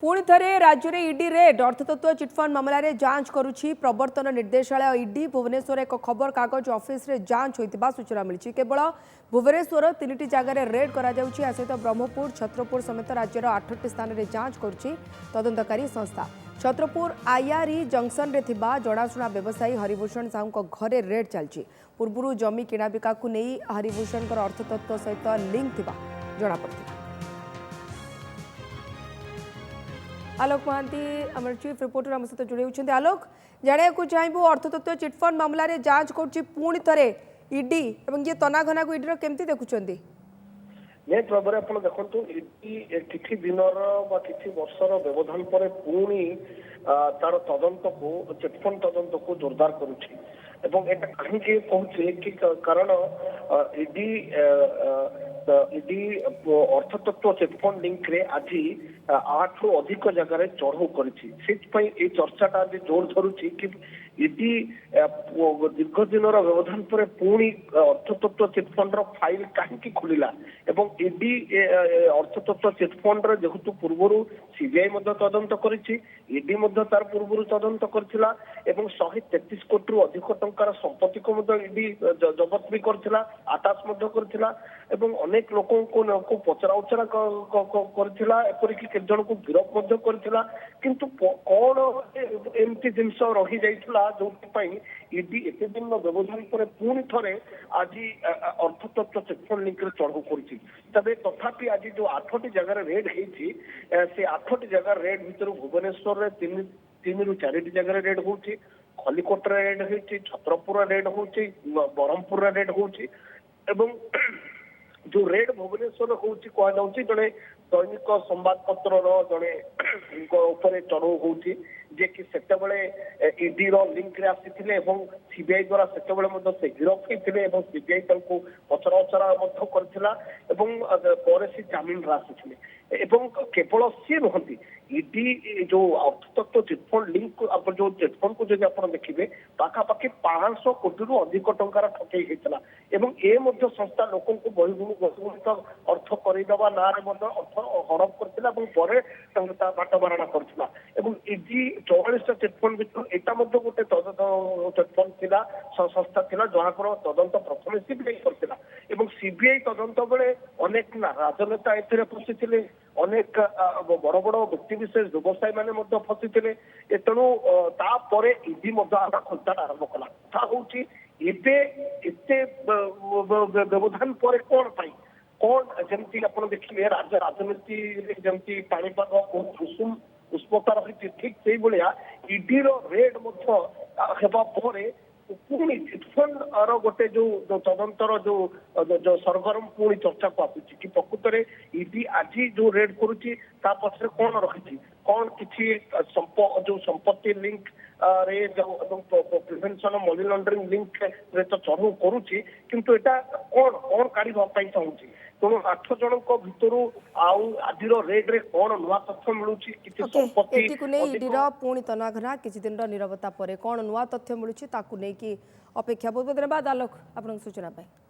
पुणी थे राज्य में ईडी रेड अर्थतत्व चिटफंड मामलें में जांच करुच्ची प्रवर्तन निर्देशालय ईडी भुवनेश्वर एक खबर कागज ऑफिस रे जांच होता सूचना मिली। केवल भुवनेश्वर 3टी जगार रेड सहित ब्रह्मपुर छत्रपुर समेत राज्यर 8टी स्थान में जांच करुच्ची तदंतकारी संस्था। छत्रपुर आईआरई जंक्शन में जनाशुना व्यवसायी हरिभूषण साहू घरे रेड चलती। पूर्व जमी किणाबिका को नहीं हरिभूषण अर्थतत्व सहित लिंक थिबा जनापड़ी। आलोक महांती आम चीफ रिपोर्टर आम सहित जोड़ी होती। आलोक जाना चाहबू अर्थतत्व चिटफंड मामला रे जांच करुच्ची थे ईडी और ये तनाघना को ईडी केमती देखुंत नेट भाव में आप देखो ईडी किसी दिन कि वर्षर व्यवधान पर पुणी तार तदंत को चिटफंड तदंत को जोरदार करुच्ची कहीं कहूँ कि कारण ईडी ईडी अर्थतत्व चिटफंड लिंक रे आज 8 रु अधिक जगह चढ़ऊ कर चर्चा आज जोर धरुची कि ईडी दीर्घ दिन व्यवधान पर पुणी अर्थतत्व चिटफंड फाइल कहीं खोलिला एवं ईडी अर्थतत्व चिटफंड जेहेतु पूर्व सीबीआई तदंत करडी तार पूर्व तदंत करथिला एवं 133 कोटी रु अधिक टंकार संपत्ति को ईडी जबत भी करथिला आटाच करथिला एवं अनेक लोकों को पचरा उचरा करथिला एपरिक केजन को गिरफ करथिला किंतु कौन एमती जिनस रही जाइथिला जो ईडी एते दिन व्यवधान पर पुणी थे आज अर्थतत्व चिटफंड लिंक रे चढ़ऊ करछि। तबे तथापि आज जो 8टी जगह रेड होती से 8टी जगह रेड भीतर भुवनेश्वर रे 3 रु 4टी जगह रेड होती, खलिकोट रेड होती, छत्रपुर रेड होती, ब्रह्मपुर रेड होती एवं जो रेड भुवनेश्वर होची कह जाउची जने दैनिक संवाद पत्र जड़े चढ़ऊ होची जे कि सेतेबेले ईडी रो लिंक रे आसीथिले एवं सीबीआई द्वारा सेतेबेले से गिरफ होइथिले एवं सीबीआई तंको पचरा उचरा करथिला एवं पर से जामिन रा आसीथिले एवं केवल सी नुहंती ईडी जो अर्थतत्व चिटफंड लिंक आप जो चिटफंड को जब आप देखिए पाखापाखि 500 कोटी रु अधिक टंकार ठकई होता एवं ए संस्था लोक बहिर्भूमिक अर्थ करदेवा ना अर्थ हड़प करथिला एवं परे बाटमारणा करथिला एवं ईडी 44टा चिटफंड भीतर एटा गोटे चिटफंड थिला संस्था थिला जहां तदंत प्रथम सीबीआई करथिला एवं सीबीआई तदंत बेले अनेक राजनेता एथिरे फसिथिले अनेक बड़ बड़ व्यक्ति विशेष व्यवसायी मैंने फसी तेणु तापर ईडी खोलता आरंभ कला कथा हूँ व्यवधान पर कौन पाई कौन जमती आप देखिए राजनीति जमती पाणीपाग बहुत उषुम उष्मता रही ठीक से भाया ईडी रेड पुणी चिटफंड गोटे जो तदंतर जो सरगरम पुणी चर्चा को आसूची कि प्रकृत में ईडी आज जो रेड करुच्ची पछरे कौन रही कौन किसी जो संपत्ति लिंक रे प्रिवेंशन मनी लॉन्ड्रिंग लिंक रे तो चढ़ऊ करुच्ची किंतु एटा कौन कौन काढ़ा चाहूँगी तेणु 8 जन भर आज रेड रे कौन नुआ तथ्य मिलूँ संपत्ति पुणी तनाघना किसी दिन नीरवता पर कौन नुआ तथ्य मिलूँ अपेक्षा। बहुत बहुत धन्यवाद आलोक आप सूचना।